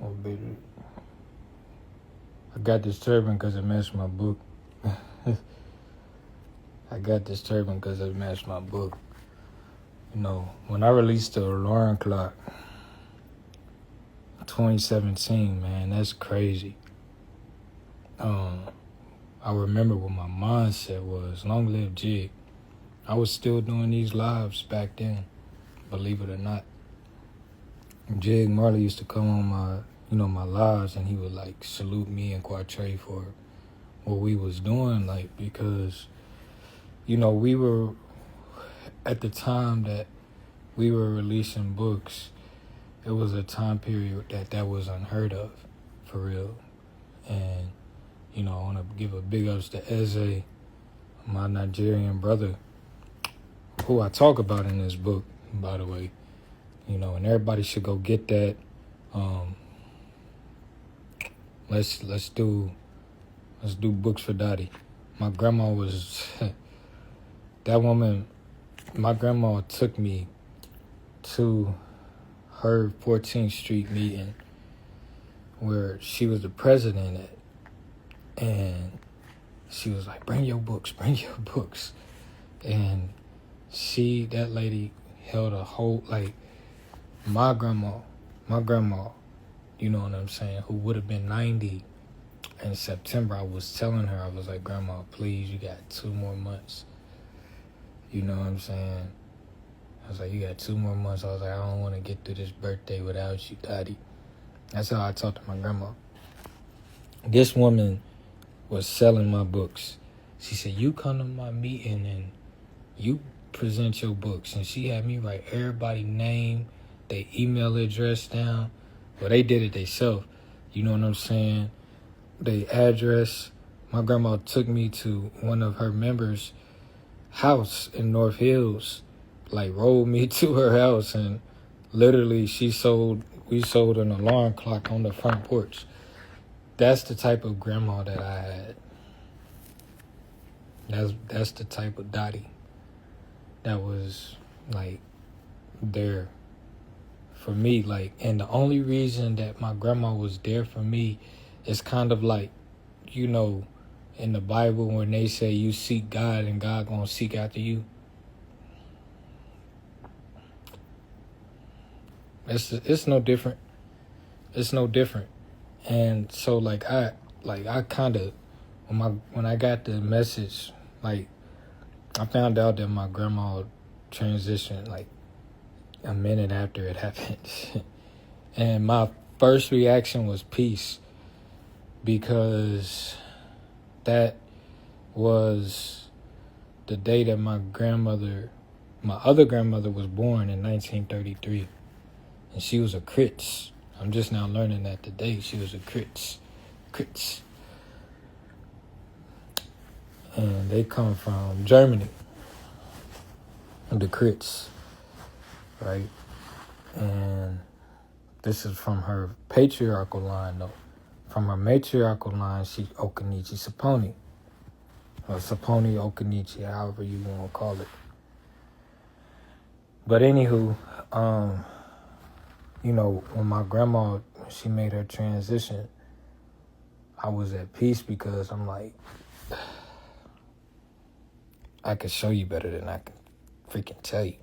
Oh, baby. I got this turban because it matched my book. I got this turban because it matched my book. You know, when I released the alarm clock, 2017, man, that's crazy. I remember what my mindset was. Long live Jig. I was still doing these lives back then, believe it or not. Jig Marley used to come on my lives, and he would like salute me and Quatre for what we was doing, like, because, we were at the time that we were releasing books. It was a time period that was unheard of, for real. And I want to give a big ups to Eze, my Nigerian brother, who I talk about in this book, by the way. And everybody should go get that. Let's do books for Dottie. My grandma was that woman. My grandma took me to her 14th Street meeting where she was the president at, and she was like, bring your books. And that lady held a whole, like, my grandma, you know what I'm saying, who would have been 90 in September. I was telling her, I was like, Grandma, please, you got 2 more months. You know what I'm saying? I was like, you got 2 more months. I was like, I don't want to get through this birthday without you, Daddy. That's how I talked to my grandma. This woman was selling my books. She said, you come to my meeting and you present your books. And she had me write everybody's name, their email address down. Well, they did it themselves. You know what I'm saying? Their address. My grandma took me to one of her members' house in North Hills. Like, rolled me to her house, and literally we sold an alarm clock on the front porch. That's the type of grandma that I had. That's the type of Dottie that was, like, there for me. Like, and the only reason that my grandma was there for me is kind of like, in the Bible when they say you seek God and God gonna seek after you. It's no different. It's no different. And so, like, I kind of, when I got the message, like, I found out that my grandma transitioned like a minute after it happened. And my first reaction was peace, because that was the day that my other grandmother was born in 1933. And she was a Critz. I'm just now learning that today. She was a Critz. And they come from Germany. The Critz. Right? And this is from her patriarchal line, though. From her matriarchal line, she's Okanichi Saponi. Or Saponi Okanichi, however you want to call it. But anywho, when my grandma, she made her transition, I was at peace, because I'm like, I could show you better than I can freaking tell you.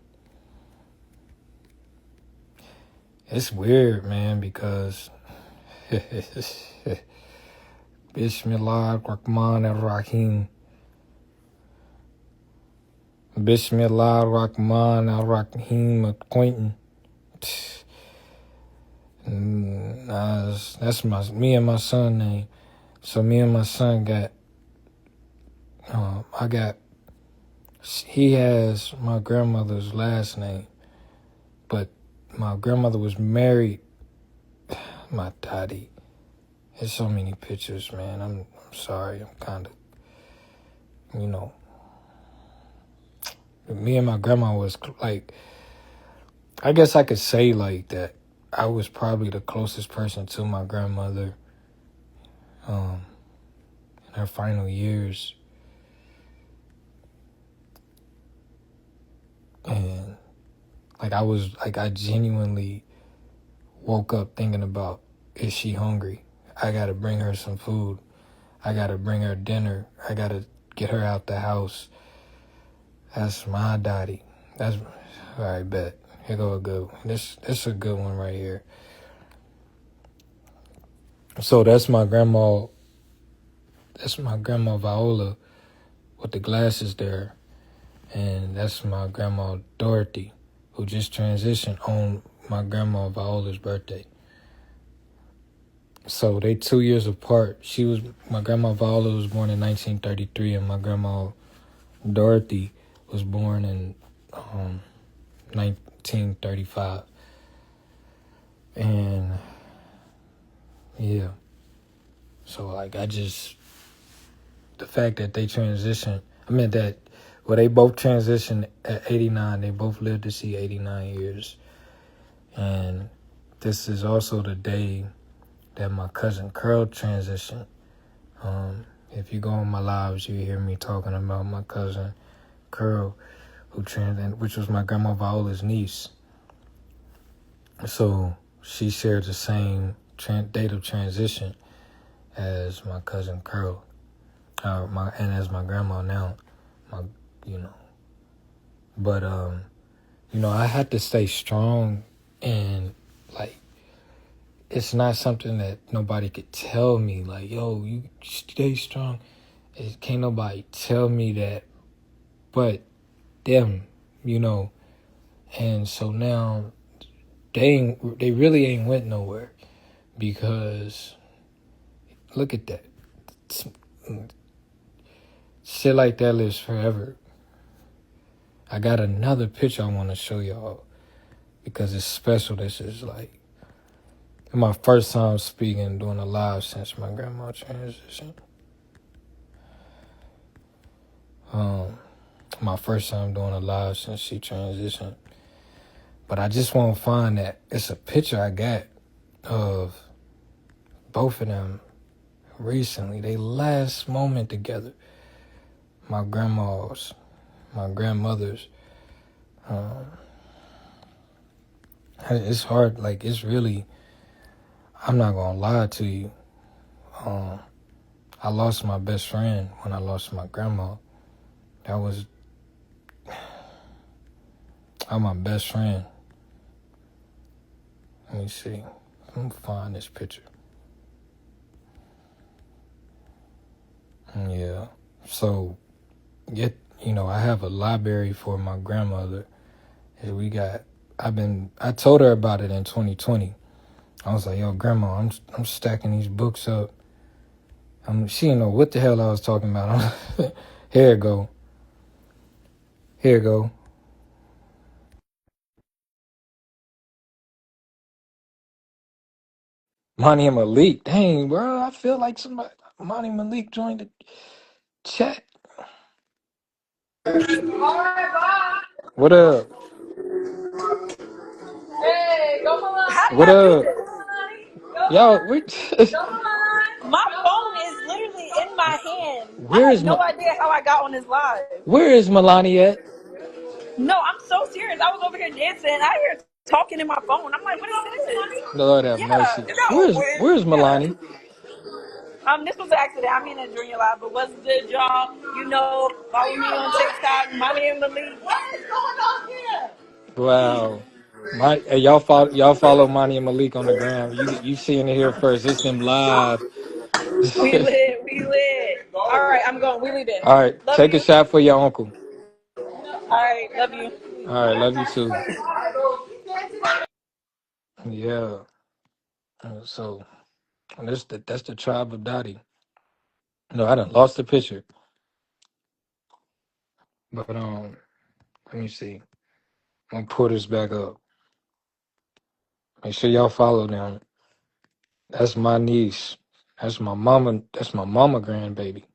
It's weird, man, because Bismillah Rahman Ar-Rahim. Bismillah Rahman Ar-Rahim Quentin. That's me and my son name. So me and my son he has my grandmother's last name, but my grandmother was married. My daddy. There's so many pictures, man. I'm sorry. I'm kind of, me and my grandma was like, I guess I could say like that. I was probably the closest person to my grandmother in her final years. And I genuinely woke up thinking about is she hungry? I gotta bring her some food. I gotta bring her dinner. I gotta get her out the house. That's my daddy. That's all right. Bet here go a good one. This a good one right here. So that's my grandma. That's my grandma Viola with the glasses there, and that's my grandma Dorothy, who just transitioned on my grandma Viola's birthday. So they 2 years apart. My grandma Viola was born in 1933, and my grandma Dorothy was born in 1935. And yeah, so like the fact that they transitioned, they both transitioned at 89. They both lived to see 89 years. And this is also the day that my cousin Curl transitioned. If you go on my lives, you hear me talking about my cousin Curl, which was my grandma Viola's niece. So she shared the same date of transition as my cousin Curl, and as my grandma now, my you know. But I had to stay strong, and like it's not something that nobody could tell me. Like, yo, you stay strong. Can't nobody tell me that, but them, And so now they really ain't went nowhere, because look at that. Shit like that lives forever. I got another picture I want to show y'all because it's special. This is like my first time speaking, doing a live since my grandma transitioned. My first time doing a live since she transitioned. But I just won't find that. It's a picture I got of both of them recently. They last moment together. My grandmother's. It's hard. Like, it's really, I'm not going to lie to you. I lost my best friend when I lost my grandma. That was my best friend. Let me see. I'm going to find this picture. Yeah. So, I have a library for my grandmother. I told her about it in 2020. I was like, yo, grandma, I'm stacking these books up. She didn't know what the hell I was talking about. Here it go. Money and Malik. Dang, bro, I feel like Money Malik joined the chat. What up? Hey, go Milani. What up? Y'all, My phone is literally in my hand. I where have is no idea how I got on this live. where is Milani at? No, I'm so serious. I was over here dancing. I hear talking in my phone. I'm like, what is this? Lord have Yeah. mercy. Where's Milani? This was an accident. I'm in a junior live, but what's good, y'all? Follow me on TikTok. My name is Louise. What is going on here? Wow. Y'all follow Monty and Malik on the gram. You seeing it here first. It's them live. We lit. All right, I'm going. We lit in. All right, Love take a you. shot for your uncle. All right, love you. All right, love you too. Yeah. So that's the tribe of Dottie. No, I done lost the picture. But let me see. I'm gonna pull this back up. Make sure y'all follow them. That's my niece. That's my mama. That's my mama grandbaby.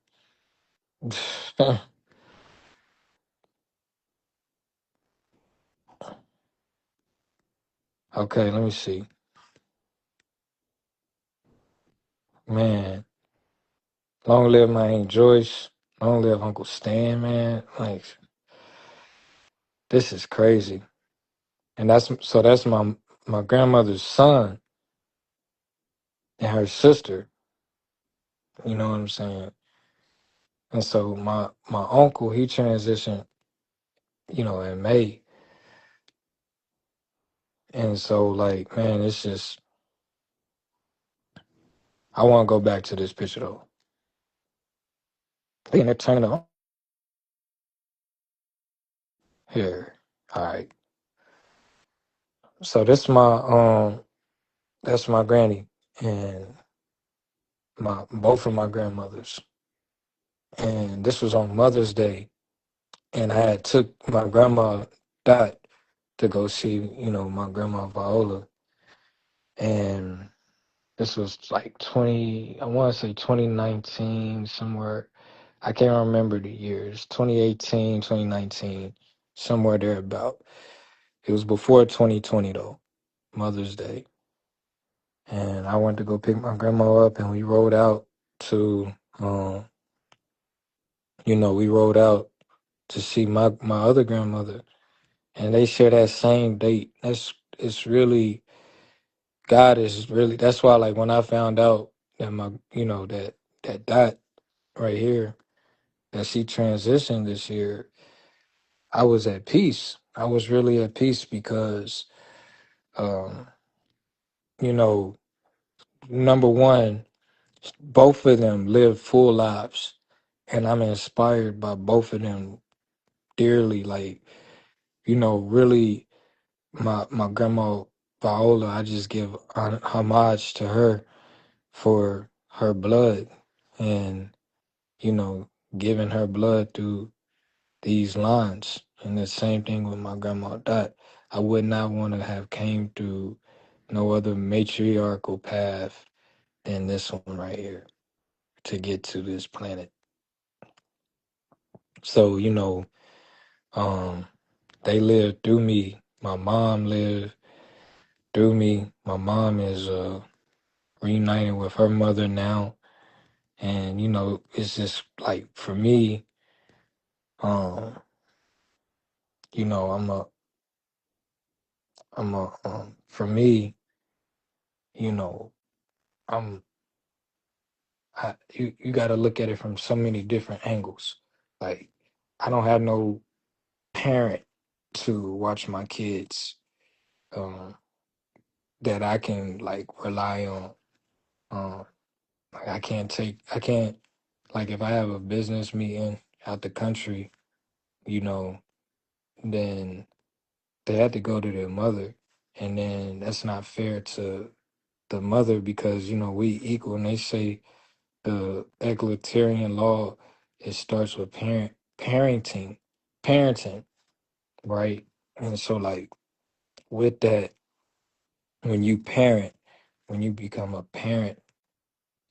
Okay, let me see. Man, long live my Aunt Joyce. Long live Uncle Stan, man. Like, this is crazy. And that's my grandmother's son. and her sister. You know what I'm saying? And so my uncle, he transitioned, in May. And so like, man, it's just I want to go back to this picture though. Being a turn here. All right. So this my that's my granny and my both of my grandmothers. And this was on Mother's Day, and I had took my grandma Dot to go see, my grandma Viola. And this was like 20, I want to say 2019 somewhere. I can't remember the years. 2018, 2019, somewhere there about. It was before 2020 though, Mother's Day. And I went to go pick my grandma up, and we rode out to, we rode out to see my other grandmother, and they share that same date. It's really God is really. That's why, like, when I found out that that Dot right here, that she transitioned this year, I was at peace. I was really at peace because, um, you know, number one, both of them live full lives, and I'm inspired by both of them dearly. Like, really, my grandma Viola, I just give homage to her for her blood, and giving her blood through these lines. And the same thing with my grandma Dot. I would not want to have came through no other matriarchal path than this one right here to get to this planet. So, um, they lived through me. My mom lived through me. My mom is reunited with her mother now. And, it's just like for me, um, I'm for me, you know, I'm you got to look at it from so many different angles. Like, I don't have no parent to watch my kids, um, that I can like rely on. Um, like I can't, like if I have a business meeting out the country, you know, then they had to go to their mother, and then that's not fair to the mother because we equal, and they say the egalitarian law, it starts with parenting, right? And so like with that, when you parent, when you become a parent,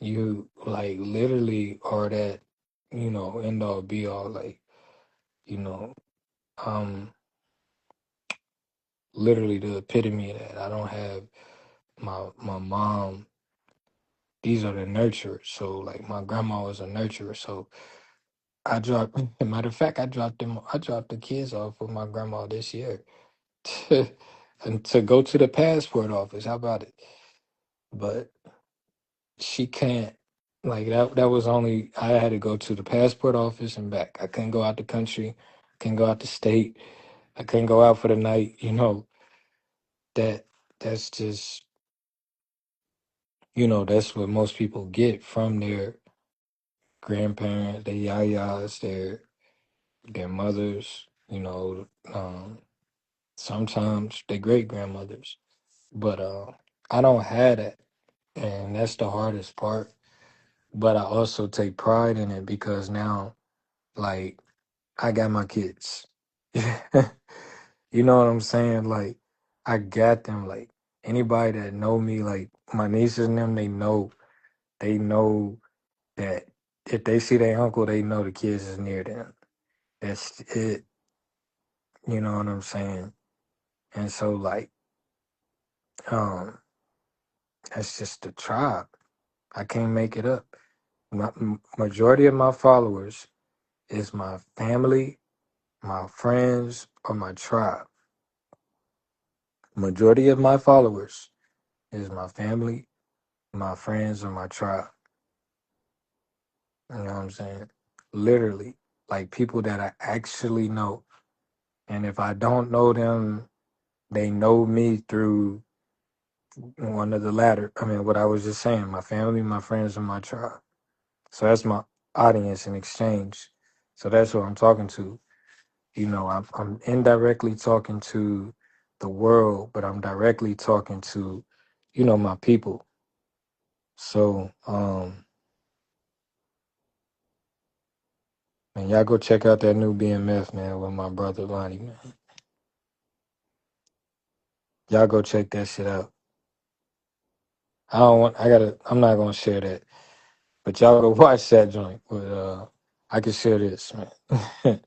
you like literally are that, end all be all. Like, you know, I'm literally the epitome of that. I don't have my mom. These are the nurturers. So like my grandma was a nurturer. So I dropped matter of fact, I dropped the kids off with my grandma this year to and to go to the passport office. How about it? But she can't, like that was only, I had to go to the passport office and back. I couldn't go out the country, couldn't go out the state, I couldn't go out for the night, that that's just, that's what most people get from their grandparents, their yayas, their mothers, sometimes their great grandmothers. But I don't have that, and that's the hardest part. But I also take pride in it because now, like, I got my kids. You know what I'm saying? Like, I got them. Like, anybody that know me, like my nieces and them, they know that if they see their uncle, they know the kids is near them. That's it. You know what I'm saying? And so, like, um, that's just the tribe. I can't make it up. Majority of my followers is my family, my friends, or my tribe. Majority of my followers is my family, my friends or my tribe. You know what I'm saying? Literally, like people that I actually know. And if I don't know them, they know me through one of the latter. I mean, what I was just saying, my family, my friends, and my tribe. So that's my audience in exchange. So that's what I'm talking to. You know, I'm indirectly talking to the world, but I'm directly talking to, my people. So, man, y'all go check out that new BMF, man, with my brother Lonnie, man. Y'all go check that shit out. I'm not gonna share that. But y'all go watch that joint. But I can share this, man.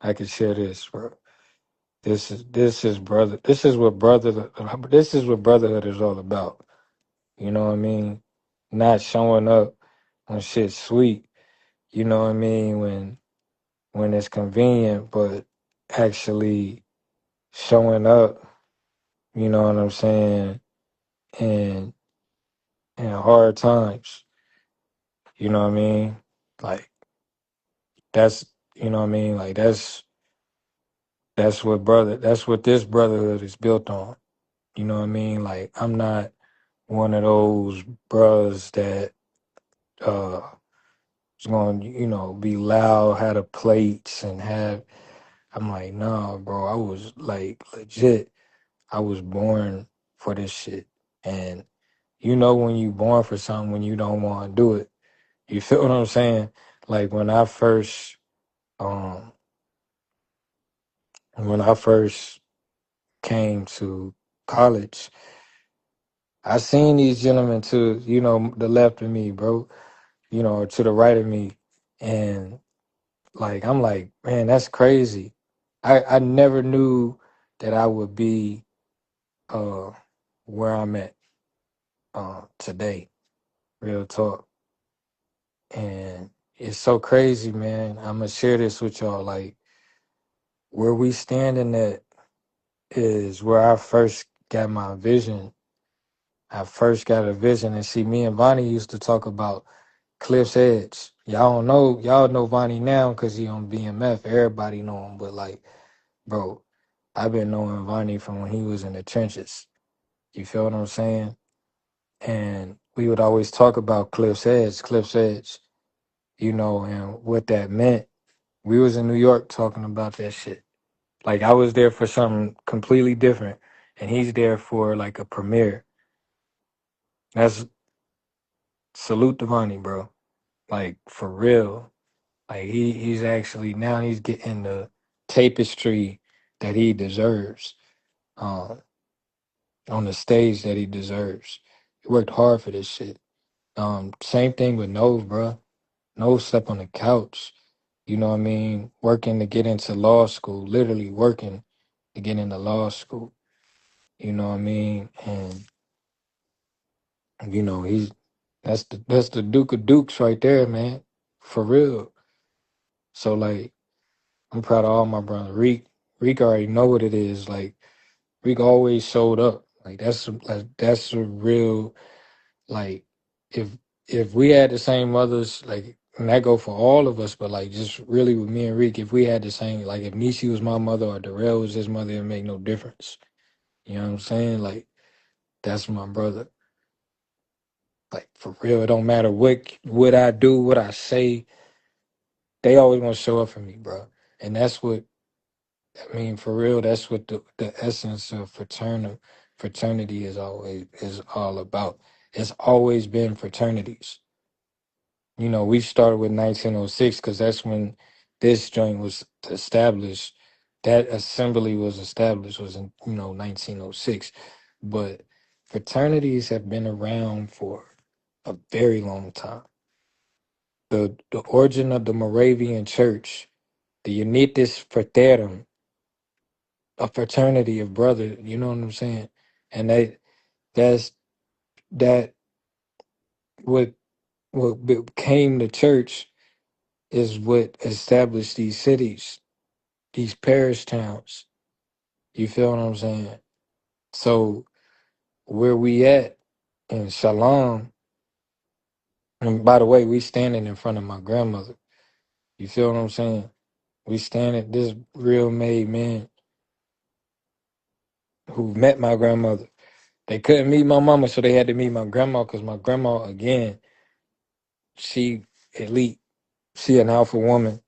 I can share this, bro. This is brother. This is what brotherhood is all about. You know what I mean? Not showing up when shit's sweet. You know what I mean? When it's convenient, but actually showing up. You know what I'm saying? And in hard times. You know what I mean? Like that's you know what I mean? Like that's what this brotherhood is built on. You know what I mean? Like I'm not one of those bros that uh is gonna, be loud, have the plates and have I'm like, nah, bro, I was like legit. I was born for this shit. And when you born for something when you don't want to do it. You feel what I'm saying? Like um when I first came to college, I seen these gentlemen to, the left of me, bro, or to the right of me. And like, I'm like, man, that's crazy. I never knew that I would be uh, where I'm at today, real talk. And it's so crazy, man. I'm going to share this with y'all. Like, where we standing at is where I first got my vision. I first got a vision. And see, me and Bonnie used to talk about Cliff's Edge. Y'all know Vonnie now because he on BMF. Everybody know him, but like, bro, I've been knowing Vonnie from when he was in the trenches. You feel what I'm saying? And we would always talk about Cliff's Edge, and what that meant. We was in New York talking about that shit. Like I was there for something completely different, and he's there for like a premiere. That's salute to Vonnie, bro. Like for real. Like he's actually now he's getting the tapestry that he deserves, um, on the stage that he deserves. He worked hard for this shit. Same thing with Nove, bro. Nove slept on the couch. You know what I mean? Working to get into law school, literally working to get into law school. You know what I mean? And he's that's the Duke of Dukes right there, man. For real. So like I'm proud of all my brother. Reek already know what it is. Like Reek always showed up. That's a real like if if we had the same mothers, like and that go for all of us, but like just really with me and Reek, if we had the same like if Nishi was my mother or Darrell was his mother, it make no difference. You know what I'm saying? Like that's my brother. Like for real, it don't matter what I do, what I say, they always gonna show up for me, bro. And that's what I mean, for real, that's what the essence of fraternity is all about. It's always been fraternities. We started with 1906 because that's when this joint was established. That assembly was established was in 1906, but fraternities have been around for a very long time. The origin of the Moravian Church, the Unitas Fratertum, a fraternity of brother. You know what I'm saying? And that's that what became the church is what established these cities, these parish towns. You feel what I'm saying? So where we at? in Shalom. And by the way, we standing in front of my grandmother. You feel what I'm saying? We standing, this real made man who met my grandmother. They couldn't meet my mama, so they had to meet my grandma because my grandma, again, she elite. She an alpha woman.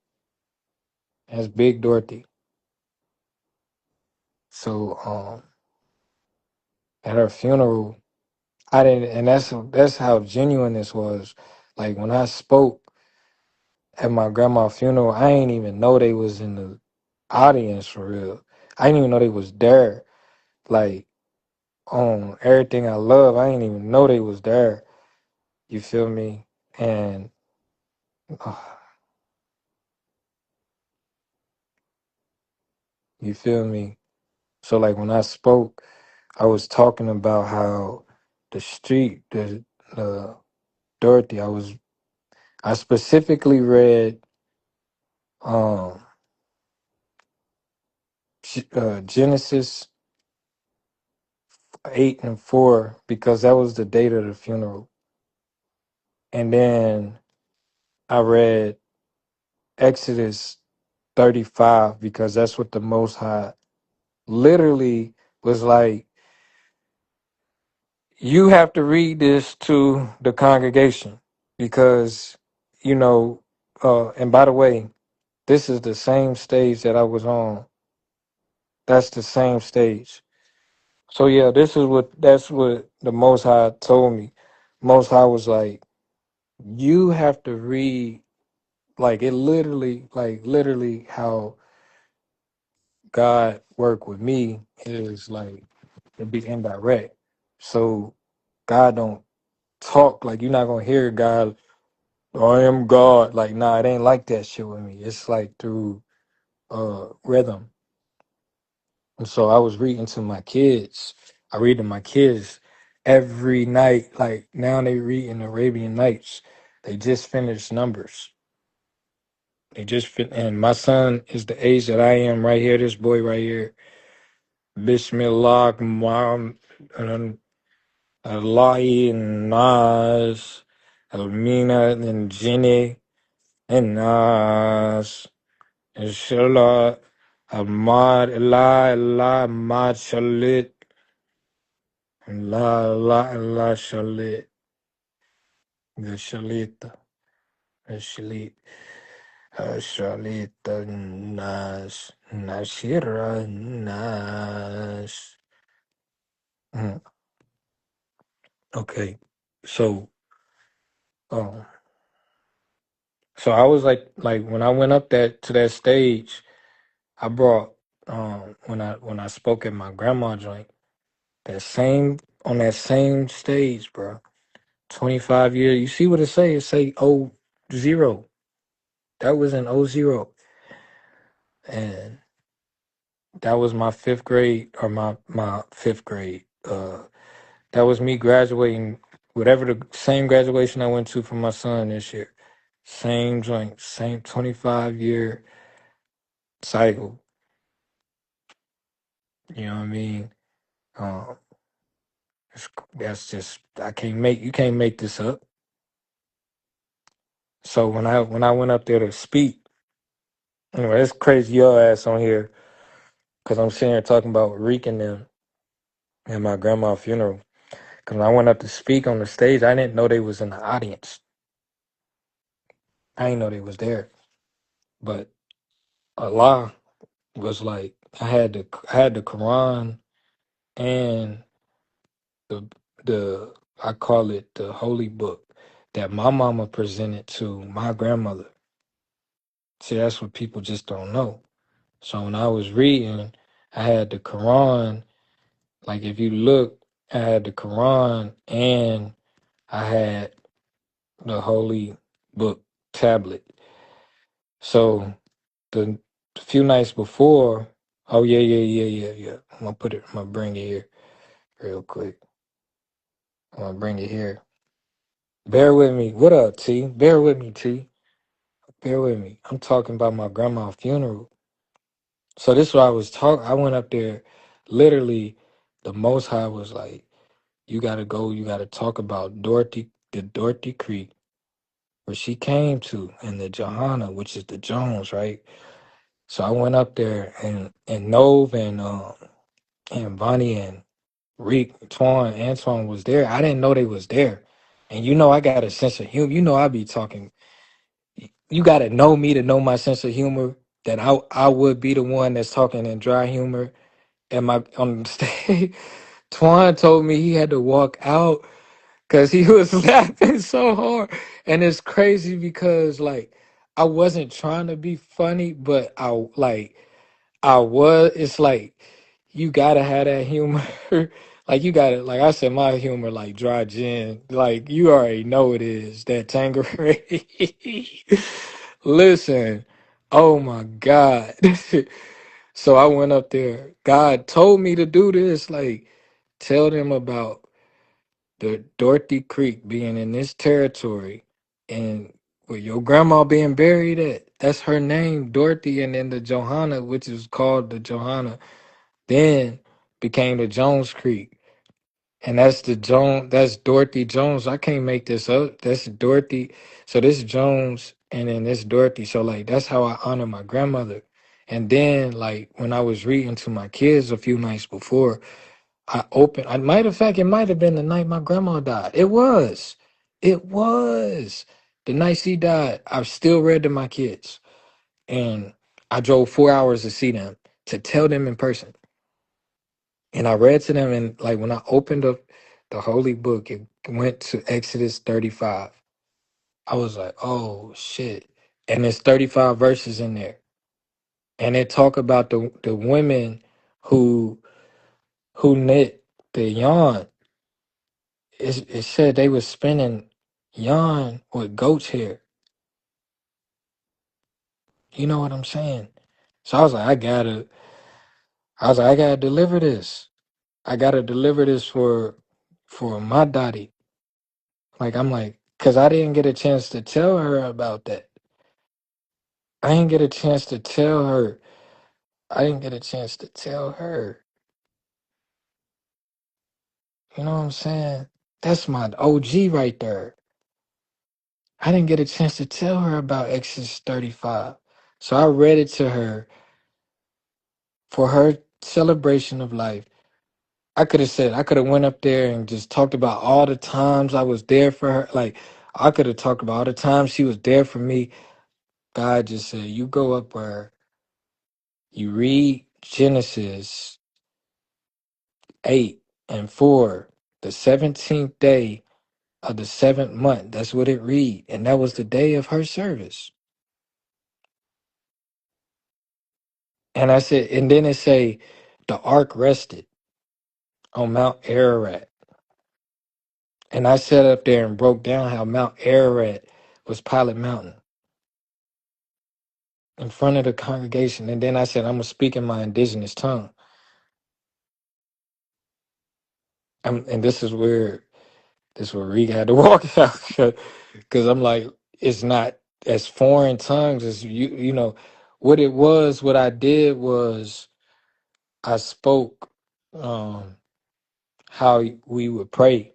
That's Big Dorothy. So at her funeral, I didn't, and that's how genuine this was. Like when I spoke at my grandma's funeral, I ain't even know they was in the audience for real. I didn't even know they was there. Like on everything I love, I didn't even know they was there. You feel me? And uh, you feel me? So like when I spoke, I was talking about how the street, the Dorothy. I specifically read um Genesis 8 and 4 because that was the date of the funeral, and then I read Exodus 35 because that's what the Most High literally was like. You have to read this to the congregation because you know. And by the way, this is the same stage that I was on. That's the same stage. So yeah, that's what the Most High told me. Most High was like, you have to read like it literally, like literally how God worked with me is like to be indirect. So God don't talk like you're not gonna hear God, I am God. Like, nah, it ain't like that shit with me. It's like through rhythm. And so I was reading to my kids. I read to my kids every night. Like now they read in Arabian Nights. They just finished Numbers. They just fit, and my son is the age that I am right here. This boy right here. Bismillah, Mom, Allahi, Nas, Almina, and Jinni, and Nas, Inshallah, Ahmad, Allah, Ahmad, Shalit. La la la shalit, the shalita, the shalit, shalita nas, nashira nas. Mm, okay, so um, so I was like when I went up that to that stage, I brought when I spoke at my grandma joint that same on that same stage, bro. 25 years. You see what it say? It say 0. That was in 0. And that was my fifth grade or my fifth grade. That was me graduating, whatever the same graduation I went to for my son this year. Same joint, same 25-year cycle. You know what I mean? Um, that's just you can't make this up. So when I went up there to speak, anyway, it's crazy your ass on here because I'm sitting here talking about Reek and them at my grandma's funeral. Because when I went up to speak on the stage, I didn't know they was in the audience. I didn't know they was there. But Allah was like, I had the Quran and the the I call it the holy book that my mama presented to my grandmother. See, that's what people just don't know. So when I was reading, I had the Quran. Like if you look, I had the Quran and I had the holy book tablet. So the few nights before, oh yeah. I'm gonna bring it here real quick. I'm gonna bring it here. Bear with me. What up, T? Bear with me, T. Bear with me. I'm talking about my grandma's funeral. So this is what I was talking. I went up there. Literally, the Most High was like, You gotta go. You gotta talk about Dorothy, the Dorothy Creek, where she came to, and the Johanna, which is the Jones, right? So I went up there, and Nove and Bonnie and Reek, Antoine was there. I didn't know they was there. And you know I got a sense of humor. You know I be talking. You got to know me to know my sense of humor. That I would be the one that's talking in dry humor. And my on the stage, Twan told me he had to walk out because he was laughing so hard. And it's crazy because like I wasn't trying to be funny, but I was. It's like you gotta have that humor. Like you gotta, like I said, my humor like dry gin. Like you already know it is that Tangeray. Listen, oh my God. So I went up there. God told me to do this. Like tell them about the Dorothy Creek being in this territory and where your grandma being buried at. That's her name, Dorothy, and then the Johanna, which is called the Johanna, then became the Jones Creek. And that's Dorothy Jones. I can't make this up. That's Dorothy. So this Jones and then this Dorothy. So like that's how I honor my grandmother. And then like when I was reading to my kids a few nights before, I might of fact, it might have been the night my grandma died. It was. It was. The night she died, I've still read to my kids. And I drove 4 hours to see them, to tell them in person. And I read to them, and like when I opened up the holy book, it went to Exodus 35. I was like, oh shit. And there's 35 verses in there. And it talk about the women who knit the yarn. It said they was spinning yarn with goat's hair. You know what I'm saying? So I gotta deliver this. I gotta deliver this for my daddy. Like I'm like, cause I didn't get a chance to tell her about that. I didn't get a chance to tell her. I didn't get a chance to tell her. You know what I'm saying? That's my OG right there. I didn't get a chance to tell her about Exodus 35. So I read it to her for her celebration of life. I could have went up there and just talked about all the times I was there for her. Like I could have talked about all the times she was there for me. God just said, you go up where you read Genesis 8 and 4, the 17th day of the seventh month. That's what it read. And that was the day of her service. And I said, and then it say the ark rested on Mount Ararat. And I sat up there and broke down how Mount Ararat was Pilot Mountain in front of the congregation. And then I said, I'm going to speak in my indigenous tongue. And this is where Reed had to walk out. Because I'm like, it's not as foreign tongues as you know. What I did was I spoke how we would pray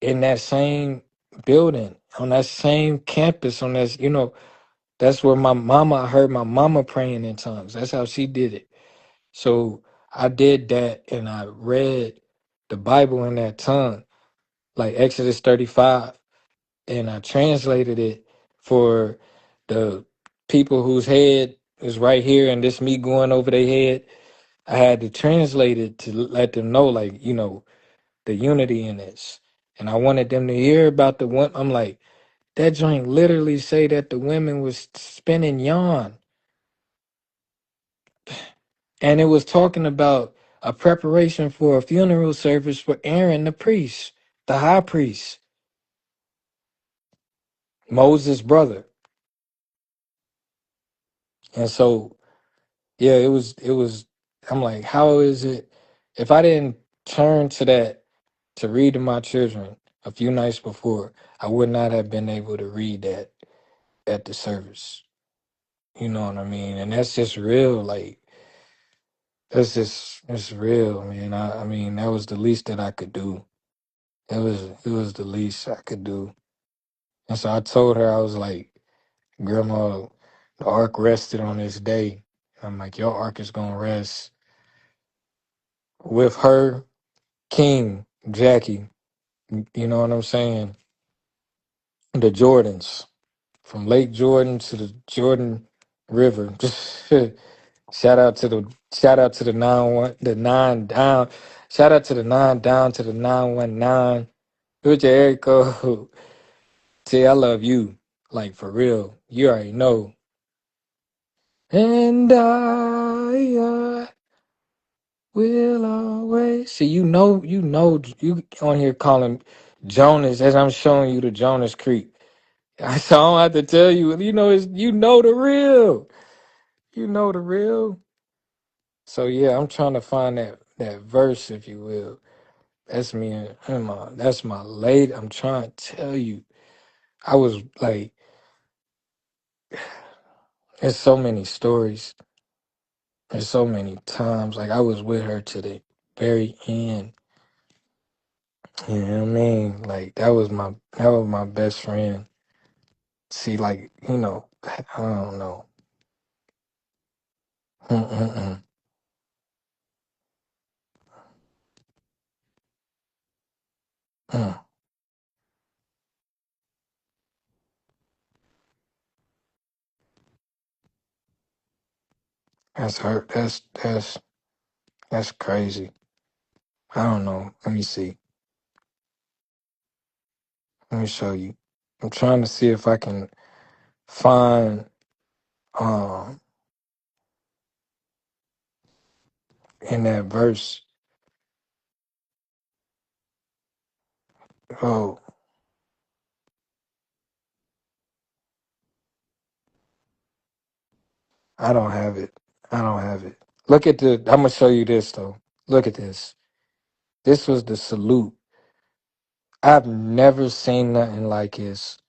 in that same building, on that same campus, on that, that's where I heard my mama praying in tongues. That's how she did it. So I did that and I read the Bible in that tongue, like Exodus 35, and I translated it for the people whose head is right here and this me going over their head. I had to translate it to let them know, like, the unity in this. And I wanted them to hear about the one. I'm like, that joint literally say that the women was spinning yarn. And it was talking about a preparation for a funeral service for Aaron the priest, the high priest, Moses' brother. And so, yeah, it was, I'm like, how is it if I didn't turn to that to read to my children a few nights before, I would not have been able to read that at the service. You know what I mean? And that's just real. Like, it's real, man. I mean, that was the least that I could do. it was the least I could do. And so I told her, I was like, Grandma, the ark rested on this day. I'm like, your ark is gonna rest with her, King, Jackie. You know what I'm saying? The Jordans. From Lake Jordan to the Jordan River. Shout out to the 9 down. Shout out to the 9 down to the 919. Who's your area code? Say I love you. Like for real. You already know. And I will always see you on here calling Jonas as I'm showing you the Jonas Creek. So I don't have to tell you, you know the real. You know the real. So yeah, I'm trying to find that verse, if you will. That's me and that's my lady. I'm trying to tell you. I was like, there's so many stories. There's so many times. Like I was with her to the very end. You know what I mean? Like that was my best friend. See, like, I don't know. Mm-mm-mm. Mm. That's her. That's crazy. I don't know. Let me see. Let me show you. I'm trying to see if I can find um in that verse. Oh, I don't have it. I don't have it. Look at I'm gonna show you this though. Look at this. This was the salute. I've never seen nothing like this.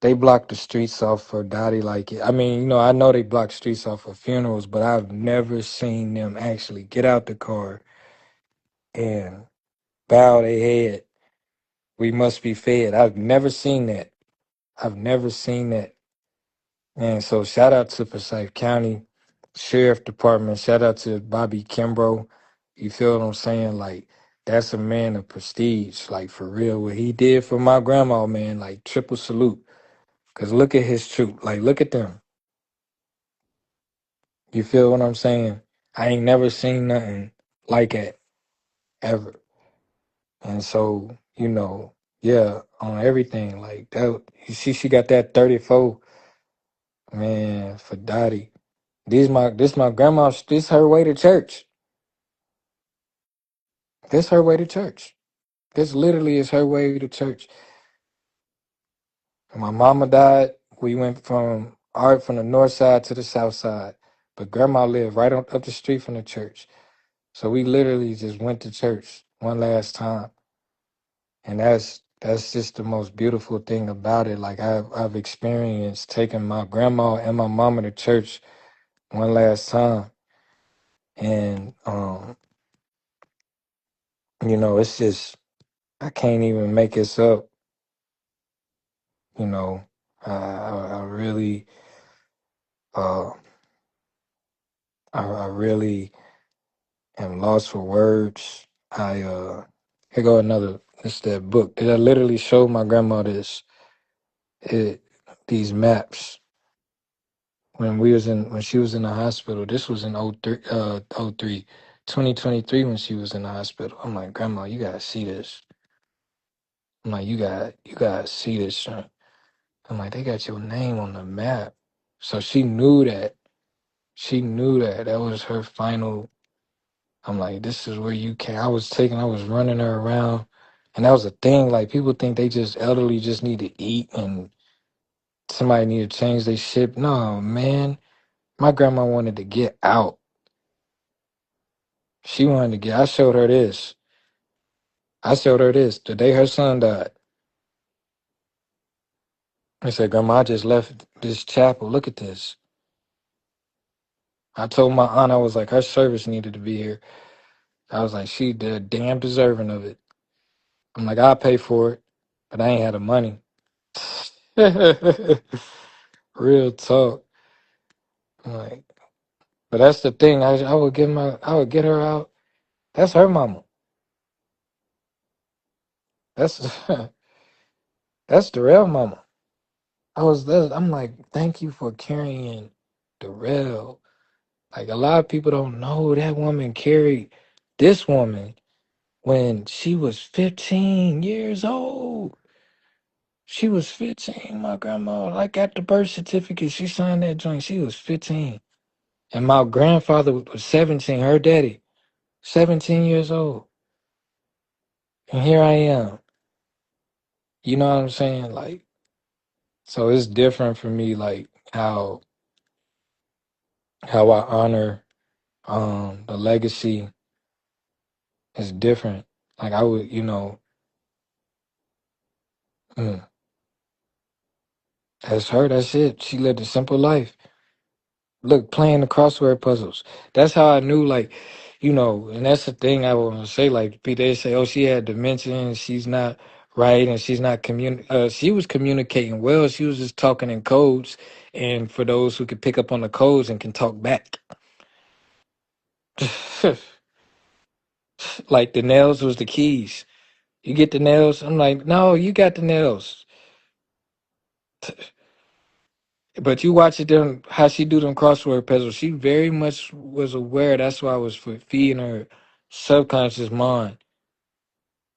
They blocked the streets off for Dottie like it. I mean, I know they blocked streets off for funerals, but I've never seen them actually get out the car and bow their head. We must be fed. I've never seen that. I've never seen that. And so shout out to Forsyth County Sheriff Department. Shout out to Bobby Kimbrough. You feel what I'm saying? Like, that's a man of prestige, like for real. What he did for my grandma, man, like triple salute. Cause look at his troop. Like, look at them. You feel what I'm saying? I ain't never seen nothing like it ever. And so, yeah, on everything like that. You see, she got that 34, man, for Dottie. This my grandma. This her way to church. This her way to church. This literally is her way to church. When my mama died, we went from the north side to the south side. But grandma lived right up the street from the church. So we literally just went to church one last time. And that's just the most beautiful thing about it. Like I've experienced taking my grandma and my mama to church one last time. And it's just I can't even make this up. You know, I really, uh, I really am lost for words. Here go another. It's that book. Did I literally show my grandma it, these maps when she was in the hospital? This was in '03, 2023 when she was in the hospital. I'm like, Grandma, you gotta see this. I'm like, you gotta see this, son. I'm like, they got your name on the map. So she knew that. She knew that. That was her final. I'm like, this is where you can. I was running her around. And that was a thing. Like, people think they just elderly just need to eat and somebody need to change their shit. No, man. My grandma wanted to get out. She wanted to get, I showed her this. I showed her this the day her son died. I said, Grandma, I just left this chapel. Look at this. I told my aunt, I was like, her service needed to be here. I was like, she did damn deserving of it. I'm like, I'll pay for it, but I ain't had the money. Real talk. I'm like, but that's the thing. I would get her out. That's her mama. That's that's the real mama. I'm like, thank you for carrying the real. Like a lot of people don't know that woman carried this woman when she was 15 years old. She was 15, my grandma. Like at the birth certificate, she signed that joint. She was 15. And my grandfather was 17, her daddy, 17 years old. And here I am. You know what I'm saying? Like, so it's different for me, like how I honor the legacy is different. Like I would, mm, that's her, that's it. She lived a simple life. Look, playing the crossword puzzles. That's how I knew, like, and that's the thing I want to say. Like, they say, oh, she had dementia and she's not right and she's not she was communicating well. She was just talking in codes. And for those who could pick up on the codes and can talk back, like the nails was the keys. You get the nails. I'm like, no, you got the nails. But you watch it them how she do them crossword puzzles. She very much was aware. That's why I was feeding her subconscious mind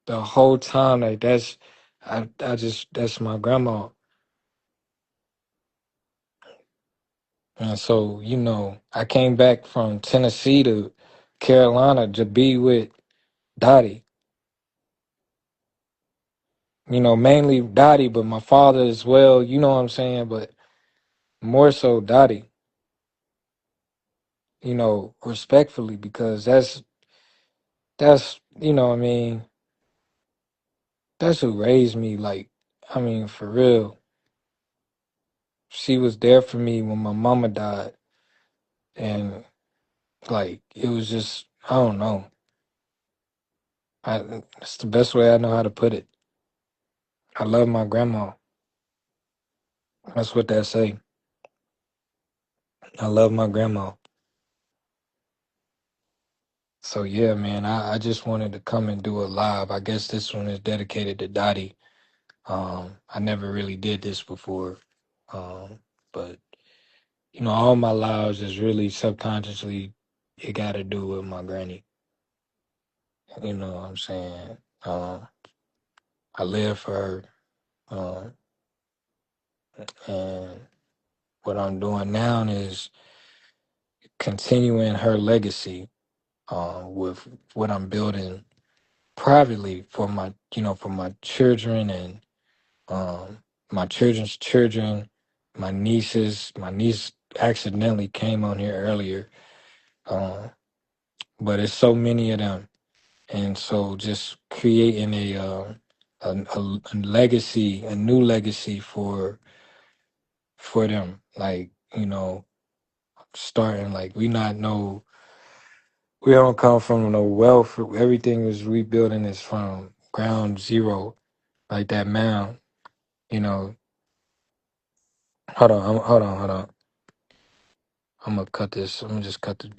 the whole time. Like I just that's my grandma. And so I came back from Tennessee to Carolina to be with Dottie. Mainly Dottie, but my father as well. You know what I'm saying? But more so Dottie. Respectfully, because that's what I mean. That's who raised me. Like, I mean, for real. She was there for me when my mama died. And, like, it was just, I don't know. It's the best way I know how to put it. I love my grandma. That's what that say. I love my grandma. So, yeah, man, I just wanted to come and do a live. I guess this one is dedicated to Dottie. I never really did this before. But all my lives is really subconsciously it got to do with my granny. You know what I'm saying? I live for her, um, and what I'm doing now is continuing her legacy with what I'm building privately for my children and my children's children, my nieces. My niece accidentally came on here earlier, um, but it's so many of them. And so just creating a legacy, a new legacy for them. Like, starting like we don't come from no wealth. Everything is rebuilding is from ground zero, like that mound. You know, hold on. I'm gonna cut this. I'm gonna just cut the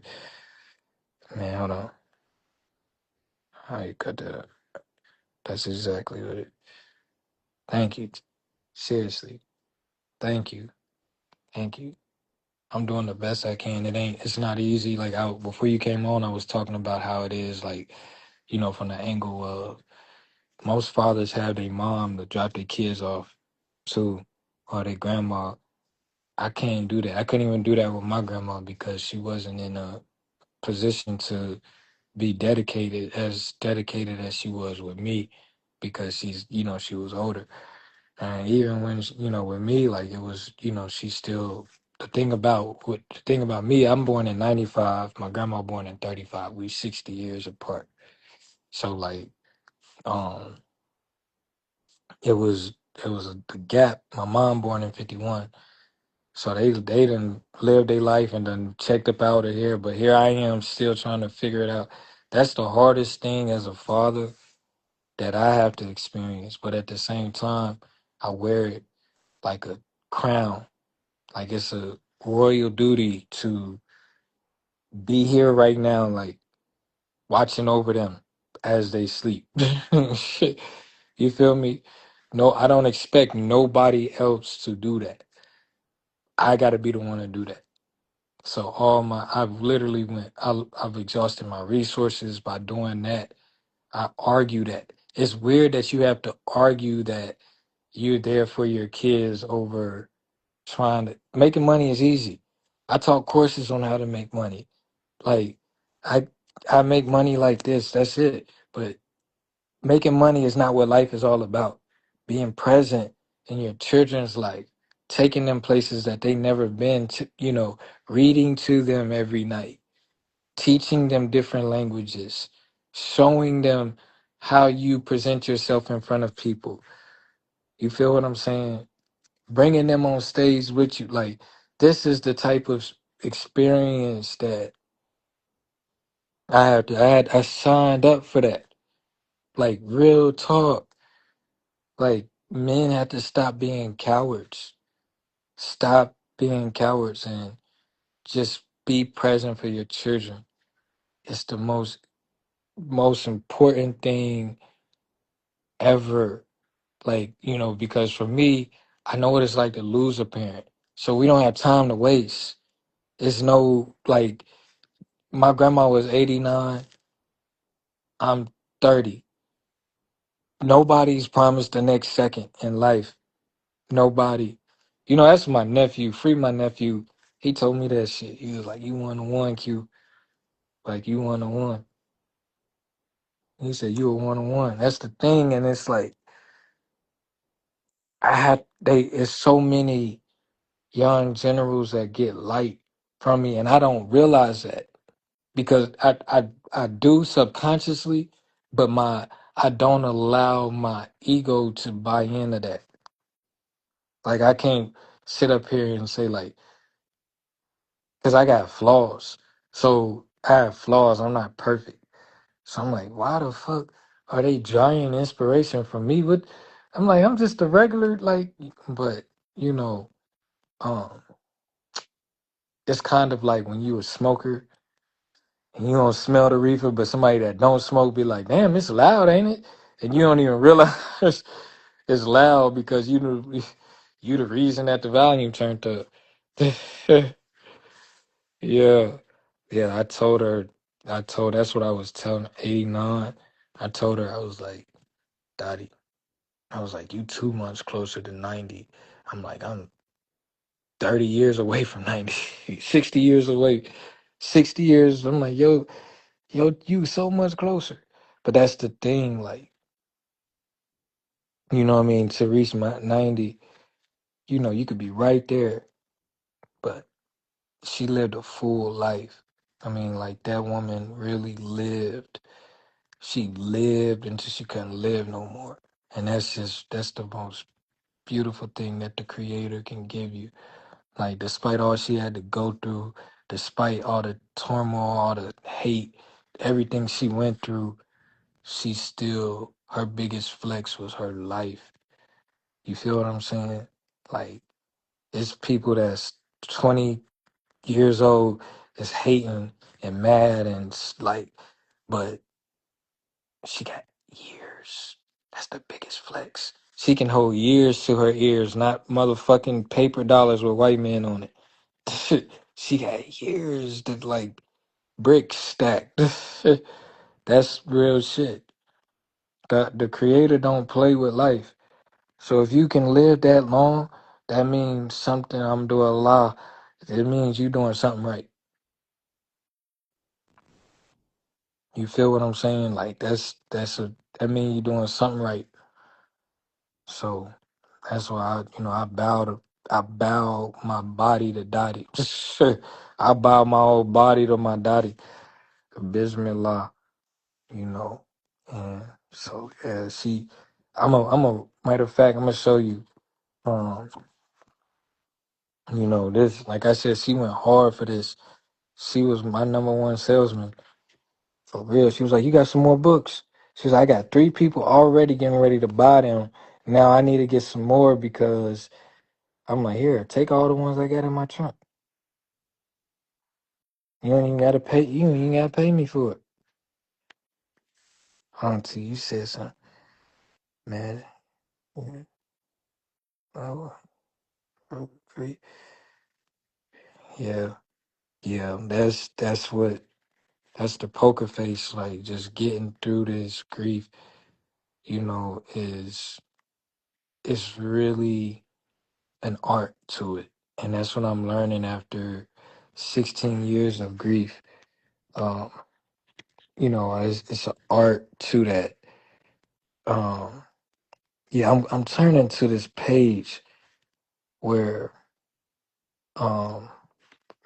man. Hold on. How you cut that? That's exactly what it. Thank you. Seriously, thank you, thank you. I'm doing the best I can. It's not easy. Like before you came on, I was talking about how it is. Like from the angle of most fathers have their mom to drop their kids off to, or their grandma. I can't do that. I couldn't even do that with my grandma because she wasn't in a position to be dedicated as she was with me because she was older. And even when with me, like it was, she still the thing about me, I'm born in 95, my grandma born in 35. We 60 years apart. So like um it was the gap. My mom born in 51. So they done lived their life and done checked up out of here, but here I am still trying to figure it out. That's the hardest thing as a father that I have to experience, but at the same time, I wear it like a crown. Like it's a royal duty to be here right now, like watching over them as they sleep. You feel me? No, I don't expect nobody else to do that. I got to be the one to do that. So I've literally I've exhausted my resources by doing that. I argue that. It's weird that you have to argue that you're there for your kids over trying to making money is easy. I taught courses on how to make money. Like I I make money like this, that's it. But making money is not what life is all about. Being present in your children's life, taking them places that they never been to, reading to them every night, teaching them different languages, showing them how you present yourself in front of people. You feel what I'm saying? Bringing them on stage with you. Like, this is the type of experience that I signed up for that. Like, real talk. Like, men have to stop being cowards. Stop being cowards and just be present for your children. It's the most important thing ever. Like, because for me, I know what it's like to lose a parent. So we don't have time to waste. It's no like my grandma was 89, I'm 30. Nobody's promised the next second in life. Nobody. That's my nephew. Free my nephew. He told me that shit. He was like, "You one on one, Q. Like you one on one." He said, "You a one on one." That's the thing, and it's like it's so many young generals that get light from me, and I don't realize that because I do subconsciously, but I don't allow my ego to buy into that. Like I can't sit up here and say like, because I got flaws. So I have flaws. I'm not perfect. So I'm like, why the fuck are they drawing inspiration from me? What I'm like, I'm just a regular like, but you know, um, it's kind of like when you a smoker and you don't smell the reefer, but somebody that don't smoke be like, damn, it's loud, ain't it? And you don't even realize it's loud because you the reason that the volume turned up. Yeah. Yeah, that's what I was telling her, 89. I told her, I was like, Daddy, I was like, you 2 months closer to 90. I'm like, I'm 30 years away from 90, 60 years away. 60 years. I'm like, yo, you so much closer. But that's the thing, like, you know what I mean? To reach my 90, you could be right there, but she lived a full life. I mean, like, that woman really lived. She lived until she couldn't live no more. And that's the most beautiful thing that the creator can give you. Like, despite all she had to go through, despite all the turmoil, all the hate, everything she went through, her biggest flex was her life. You feel what I'm saying? Like, it's people that's 20 years old that's hating and mad and like, but she got years. That's the biggest flex. She can hold years to her ears, not motherfucking paper dollars with white men on it. She got years that like bricks stacked. That's real shit. The creator don't play with life. So if you can live that long, that means something I'm doing Allah. It means you doing something right. You feel what I'm saying? Like that means you doing something right. So that's why I bow my body to Dottie. I bow my whole body to my Dottie. Bismillah, you know. And so yeah, I'm a matter of fact, I'm gonna show you um, this like I said, she went hard for this. She was my number one salesman. For real. She was like, you got some more books? She's like, I got 3 people already getting ready to buy them. Now I need to get some more because I'm like, here, take all the ones I got in my trunk. You don't even gotta pay. You ain't even gotta pay me for it. Auntie, you said something, man. Oh, great. Yeah, yeah. That's the poker face. Like just getting through this grief. Is it's really an art to it, and that's what I'm learning after 16 years of grief. Um, it's an art to that. Um, yeah, I'm turning to this page where um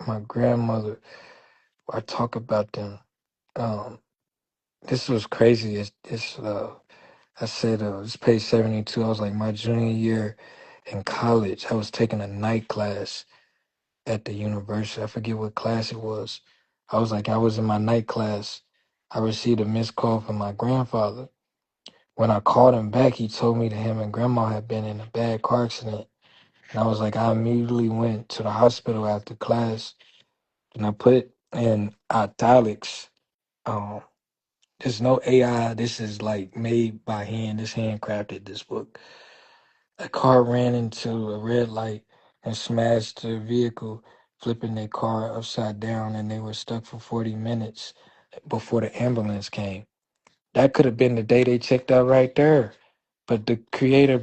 my grandmother. I talk about them. Um, this was crazy. I said it's page 72. I was like my junior year in college. I was taking a night class at the university. I forget what class it was. I was in my night class. I received a missed call from my grandfather. When I called him back, he told me that him and grandma had been in a bad car accident. And I was like, I immediately went to the hospital after class and I put in italics. Um, there's no AI. This is like made by hand. This handcrafted, this book. A car ran into a red light and smashed their vehicle, flipping their car upside down, and they were stuck for 40 minutes before the ambulance came. That could have been the day they checked out right there. But the creator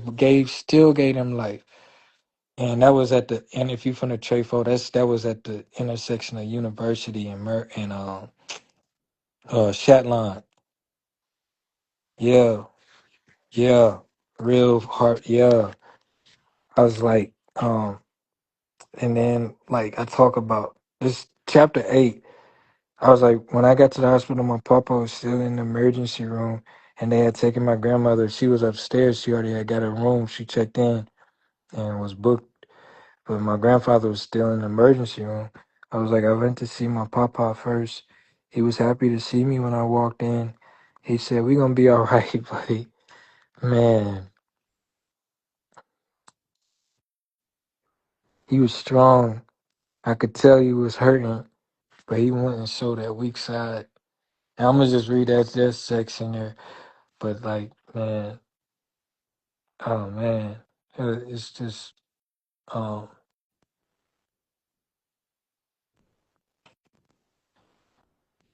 still gave them life. And that was and if you from the Trefo, that was at the intersection of University and Shatline. Yeah, yeah. Real heart, yeah. I was like, and then like I talk about this chapter 8. I was like, when I got to the hospital, my papa was still in the emergency room, and they had taken my grandmother. She was upstairs. She already had got a room. She checked in and was booked, but my grandfather was still in the emergency room. I was like, I went to see my papa first. He was happy to see me when I walked in. He said, "We gonna be all right, buddy." Man, he was strong. I could tell he was hurting, but he wouldn't show that weak side. And I'm gonna just read that section there. But like, man, oh man, it's just um,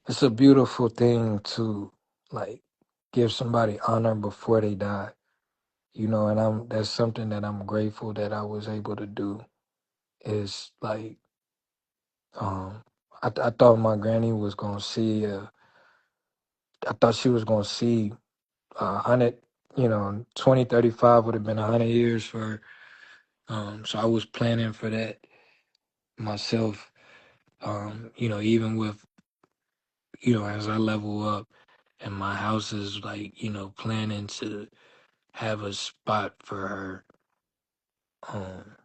it's a beautiful thing to like give somebody honor before they die. And that's something that I'm grateful that I was able to do. Is like, um, I thought my granny was gonna see. I thought she was gonna see 100. 2035 would have been 100 years for her. So I was planning for that myself. Even with as I level up, and my house is like planning to have a spot for her. Um,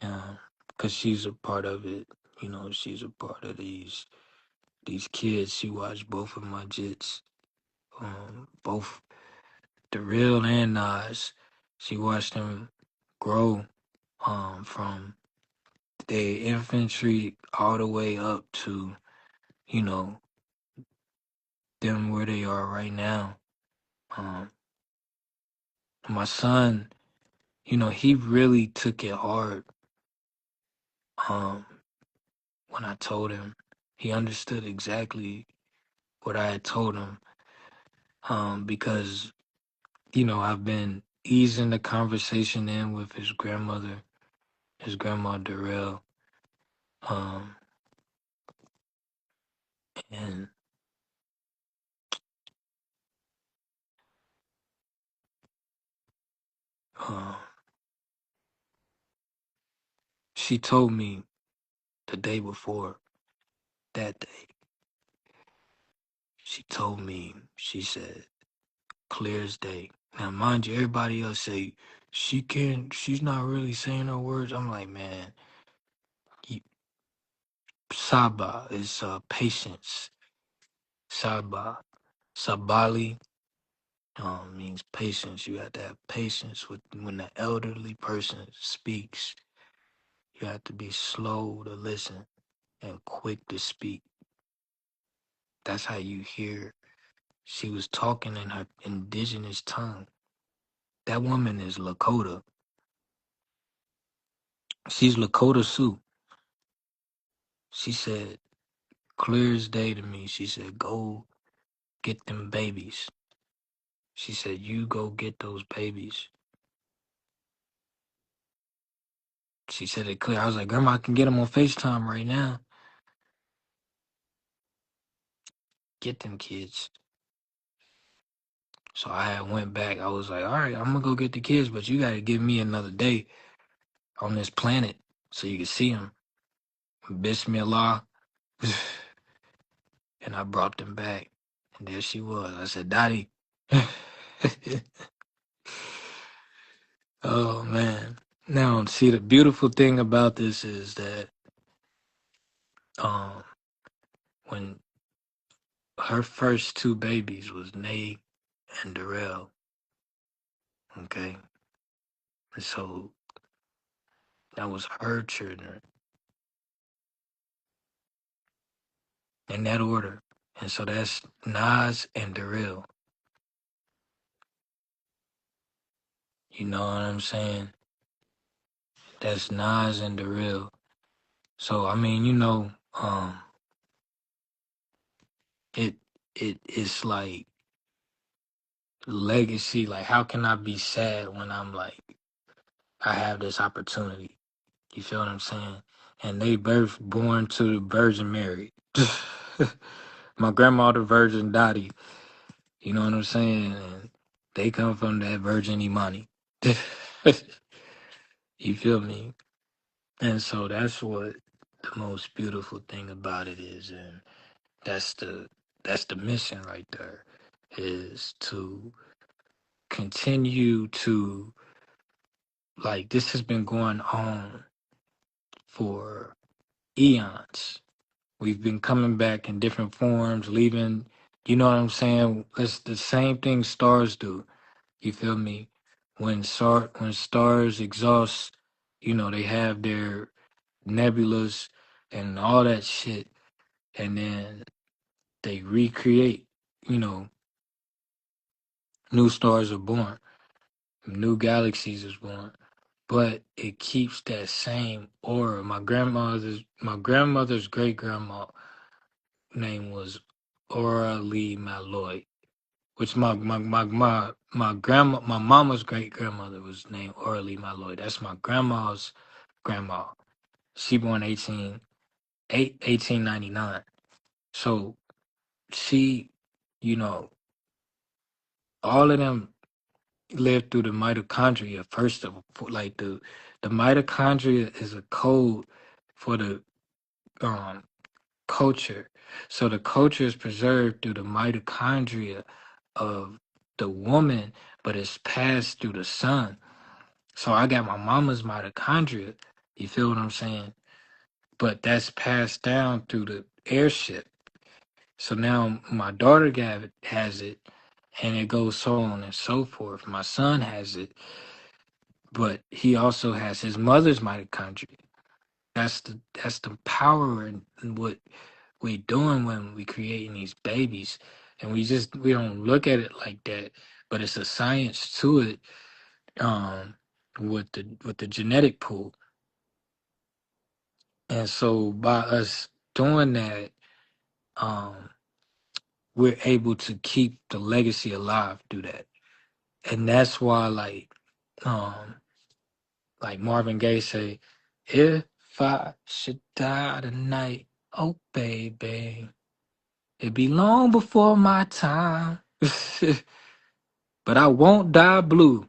yeah, because she's a part of it. She's a part of these kids. She watched both of my jits, both the real and Nas. She watched them grow, from their infantry all the way up to you know them where they are right now. Um, my son, he really took it hard. Um, when I told him, he understood exactly what I had told him. Because I've been easing the conversation in with his grandmother, his grandma Darrell, um, and uh, she told me the day before that day. She told me, she said, clear as day. Now, mind you, everybody else say she's not really saying her words. I'm like, man, you, Saba is patience. Saba. Sabali means patience. You have to have patience with when the elderly person speaks. You have to be slow to listen and quick to speak. That's how you hear. She was talking in her indigenous tongue. That woman is Lakota. She's Lakota Sioux. She said, clear as day to me, she said, go get them babies. She said, you go get those babies. She said it clear. I was like, Grandma, I can get them on FaceTime right now. Get them kids. So I had went back. I was like, all right, I'm going to go get the kids, but you got to give me another day on this planet so you can see them. Bismillah. And I brought them back. And there she was. I said, Daddy. Oh, man. Now, see, the beautiful thing about this is that um, when her first two babies was Nay and Darrell, okay? And so that was her children in that order. And so that's Nas and Darrell. You know what I'm saying? That's Nas and Darrell. So I mean, it it's like legacy. Like, how can I be sad when I'm like I have this opportunity? You feel what I'm saying? And they both born to the Virgin Mary. My grandma, the Virgin Dottie. You know what I'm saying? And they come from that Virgin Imani. You feel me? And so that's what the most beautiful thing about it is, and that's the mission right there, is to continue to, like, this has been going on for eons. We've been coming back in different forms, leaving, you know what I'm saying? It's the same thing stars do. You feel me? When stars exhaust, they have their nebulas and all that shit, and then they recreate, you know, new stars are born, new galaxies is born. But it keeps that same aura. My grandmother's great grandma name was Aura Lee Malloy, which my mama's great grandmother was named Aura Lee Malloy. That's my grandma's grandma. She born 1899. So she, you know, all of them lived through the mitochondria first of all. Like the mitochondria is a code for the um culture. So the culture is preserved through the mitochondria of the woman, but it's passed through the son. So I got my mama's mitochondria. You feel what I'm saying? But that's passed down through the airship. So now my daughter has it, and it goes so on and so forth. My son has it, but he also has his mother's mitochondria. That's the power in what we doing when we creating these babies, and we don't look at it like that, but it's a science to it. Um, with the genetic pool, and so by us doing that, um, we're able to keep the legacy alive through that, and that's why um, like Marvin Gaye say, "If I should die tonight, oh baby, it'd be long before my time." But I won't die blue,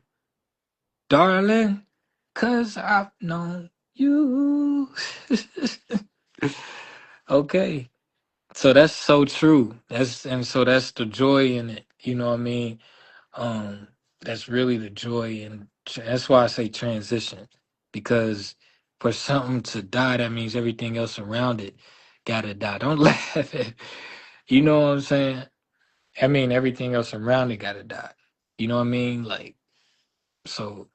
darling, 'cause I've known you. Okay. So that's so true. That's the joy in it. You know what I mean? Um, that's really the joy, and that's why I say transition, because for something to die, that means everything else around it gotta die. Don't laugh at. You know what I'm saying? I mean, everything else around it gotta die. You know what I mean? Like, so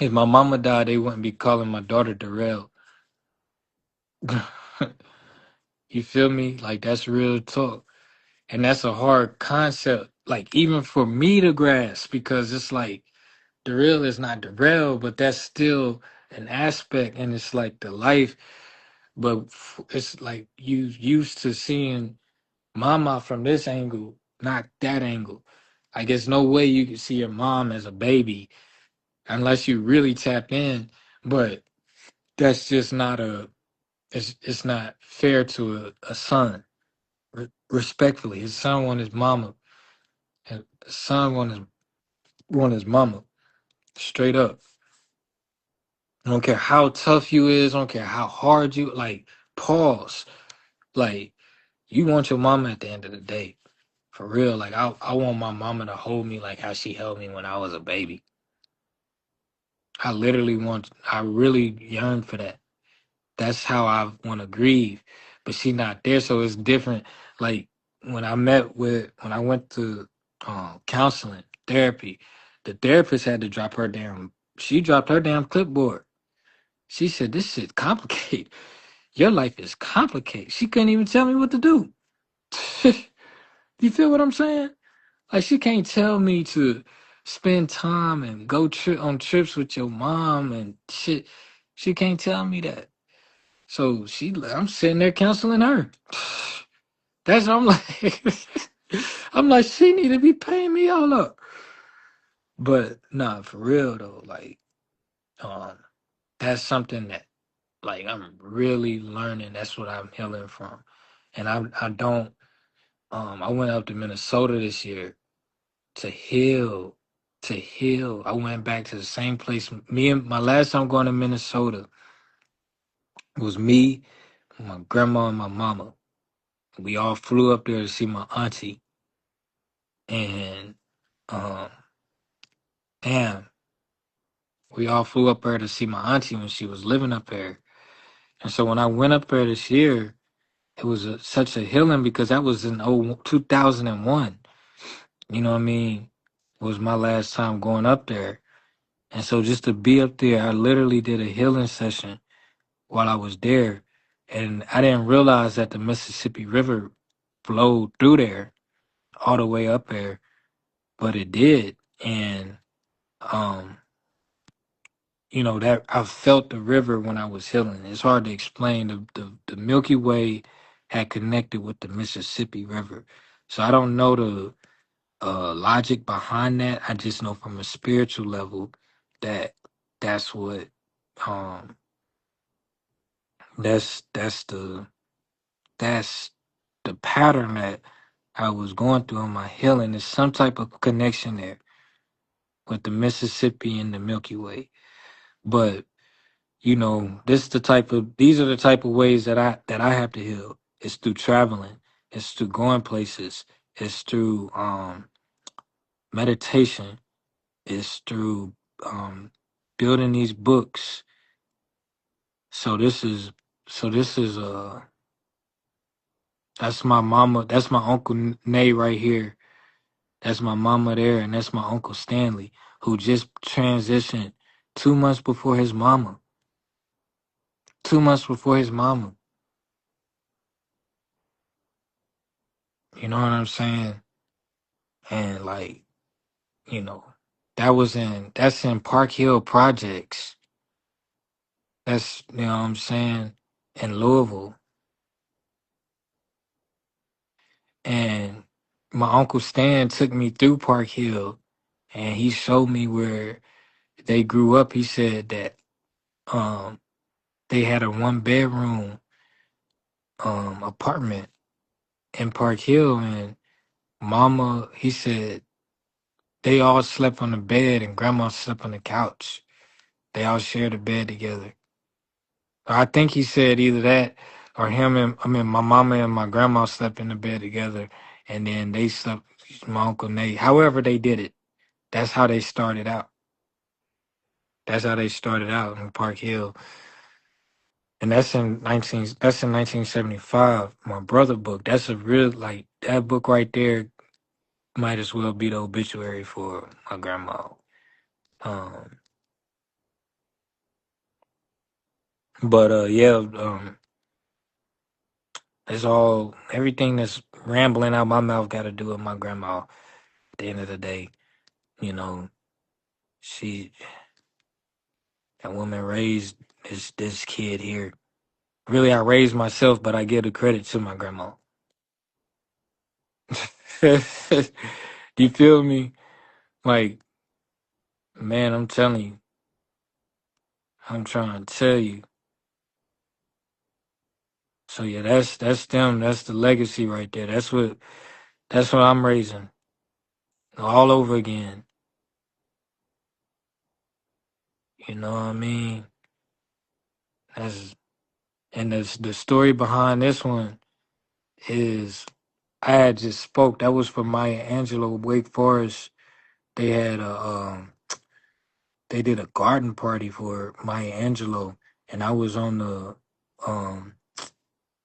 if my mama died, they wouldn't be calling my daughter Darrell. You feel me? Like that's real talk. And that's a hard concept, like even for me to grasp, because it's like Darrell is not Darrell, but that's still an aspect and it's like the life. But it's like you used to seeing mama from this angle, not that angle. Like there's no way you can see your mom as a baby unless you really tap in. But that's just not a it's not fair to a son. Respectfully, his son want his mama, and his son want his mama. Straight up. I don't care how tough you is. I don't care how hard you like. Pause. Like you want your mama at the end of the day. For real. Like I want my mama to hold me like how she held me when I was a baby. I really yearn for that. That's how I want to grieve. But she not there, so it's different. Like when I went to counseling, therapy, the therapist had to she dropped her damn clipboard. She said, "This shit complicated. Your life is complicated." She couldn't even tell me what to do. You feel what I'm saying? Like she can't tell me to spend time and go on trips with your mom and shit. She can't tell me that. So I'm sitting there counseling her. That's what I'm like. I'm like, she need to be paying me all up. But nah, for real though, like, um, that's something that like I'm really learning. That's what I'm healing from. And I don't I went up to Minnesota this year to heal. To heal. I went back to the same place. Me and my last time going to Minnesota was me, my grandma, and my mama. We all flew up there to see my auntie. And um damn, we all flew up there to see my auntie when she was living up there. And so when I went up there this year, it was such a healing because that was in 2001. You know what I mean? It was my last time going up there. And so just to be up there, I literally did a healing session while I was there. And I didn't realize that the Mississippi River flowed through there all the way up there, but it did. And um, that I felt the river when I was healing. It's hard to explain. The Milky Way had connected with the Mississippi River. So I don't know the logic behind that. I just know from a spiritual level that that's what um that's that's the pattern that I was going through in my healing. There's some type of connection there with the Mississippi and the Milky Way. But these are the type of ways that I have to heal. It's through traveling, it's through going places, it's through meditation, it's through um building these books. So this is that's my mama, that's my uncle Nay right here. That's my mama there, and that's my uncle Stanley, who just transitioned 2 months before his mama. 2 months before his mama. You know what I'm saying? And like, you know, that's in Park Hill Projects. That's what I'm saying, in Louisville. And my uncle Stan took me through Park Hill and he showed me where they grew up. He said that um they had a 1 bedroom apartment in Park Hill, and mama, he said they all slept on the bed and grandma slept on the couch. They all shared a bed together. I think he said either that or my mama and my grandma slept in the bed together, and then they slept, my uncle Nate. However they did it, that's how they started out. That's how they started out in Park Hill. and that's in 1975. My brother book. That's a real like that book right there. Might as well be the obituary for my grandma. Um, but yeah, it's all everything that's rambling out my mouth got to do with my grandma. At the end of the day, you know, she that woman raised this kid here. Really, I raised myself, but I give the credit to my grandma. Do you feel me? Like, man, I'm telling you, I'm trying to tell you. So yeah, that's them. That's the legacy right there. That's what I'm raising all over again. You know what I mean? That's and the story behind this one is I had just spoke. That was for Maya Angelou, Wake Forest. They had a they did a garden party for Maya Angelou, and I was on the um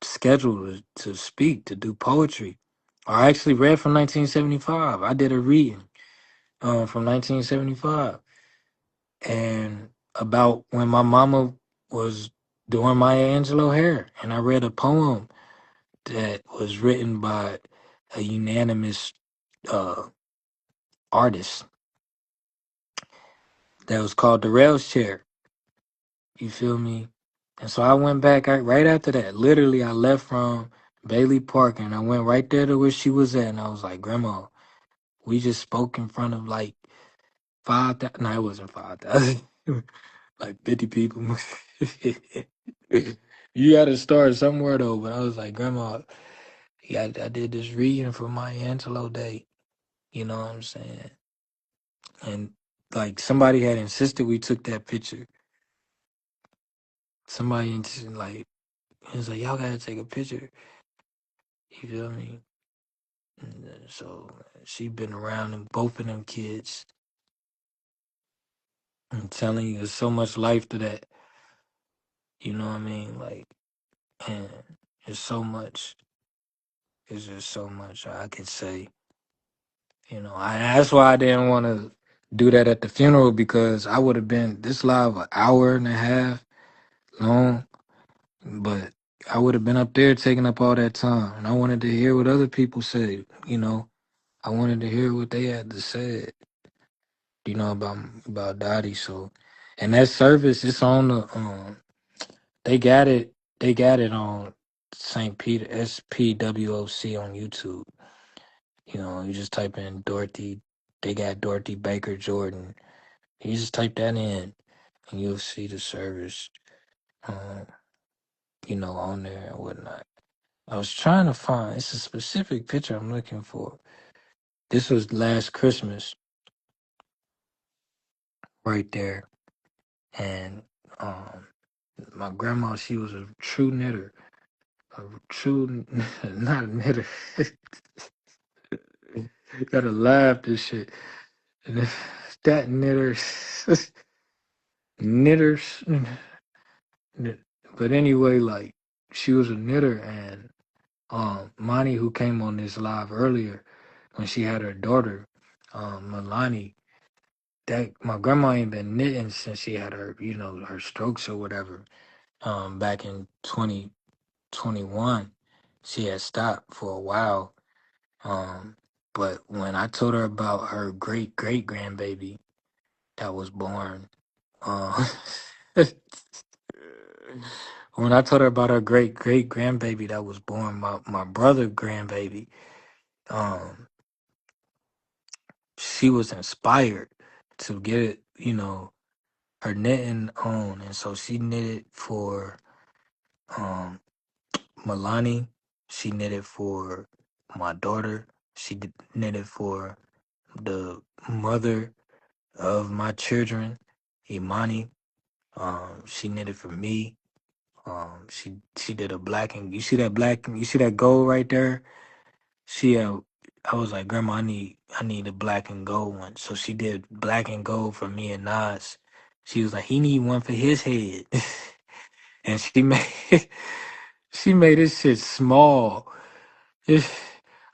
schedule to speak to do poetry. I actually read from 1975. I did a reading from 1975, and about when my mama was doing Maya Angelou hair, and I read a poem that was written by a unanimous uh, artist that was called the Rails Chair. You feel me? And so I went back right after that. Literally, I left from Bailey Park and I went right there to where she was at. And I was like, Grandma, we just spoke in front of like 5,000. No, it wasn't 5,000. Like 50 people. You got to start somewhere though. But I was like, Grandma, yeah, I did this reading for my Angelo Day. You know what I'm saying? And like somebody had insisted we took that picture. Somebody like it was like y'all gotta take a picture. You feel me? And so she been around them, both of them kids. I'm telling you, there's so much life to that. You know what I mean? Like, and there's so much. There's just so much I could say. You know, that's why I didn't want to do that at the funeral because I would have been this live an hour and a half long. But I would have been up there taking up all that time, and I wanted to hear what other people said. You know, I wanted to hear what they had to say. You know about Dottie. So, and that service, it's on the they got it. They got it on St. Peter SPWOC on YouTube. You know, you just type in Dorothy. They got Dorothy Baker Jordan. You just type that in, and you'll see the service. Um, on there and whatnot. I was trying to find. It's a specific picture I'm looking for. This was last Christmas, right there, and my grandma, she was a true knitter, a true not a knitter. Gotta laugh this shit. And that knitters, knitters. But anyway, like she was a knitter, and Monty, who came on this live earlier, when she had her daughter, Milani, that my grandma ain't been knitting since she had her, her strokes or whatever. Back in 2021, she had stopped for a while. But when I told her about her great great grandbaby that was born, um, when I told her about her great great grandbaby that was born, my brother grandbaby, um, she was inspired to get it, her knitting on, and so she knitted for um Milani. She knitted for my daughter. She knitted for the mother of my children, Imani. She knitted for me. She did a black and you see that gold right there. I was like, Grandma, I need a black and gold one. So she did black and gold for me and Nas. She was like, he need one for his head. and she made this shit small. I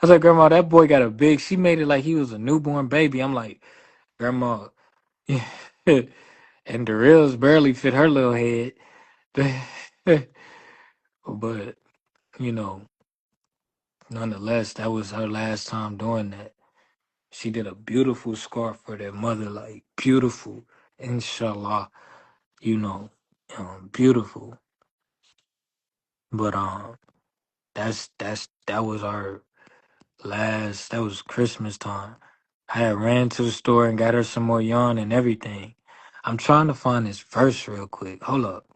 was like, Grandma, that boy got a big. She made it like he was a newborn baby. I'm like, Grandma, and the reels barely fit her little head. But you know, nonetheless, that was her last time doing that. She did a beautiful scarf for their mother, like beautiful, inshallah. You know, beautiful. But that was our last. That was Christmas time. I had ran to the store and got her some more yarn and everything. I'm trying to find this verse real quick. Hold up.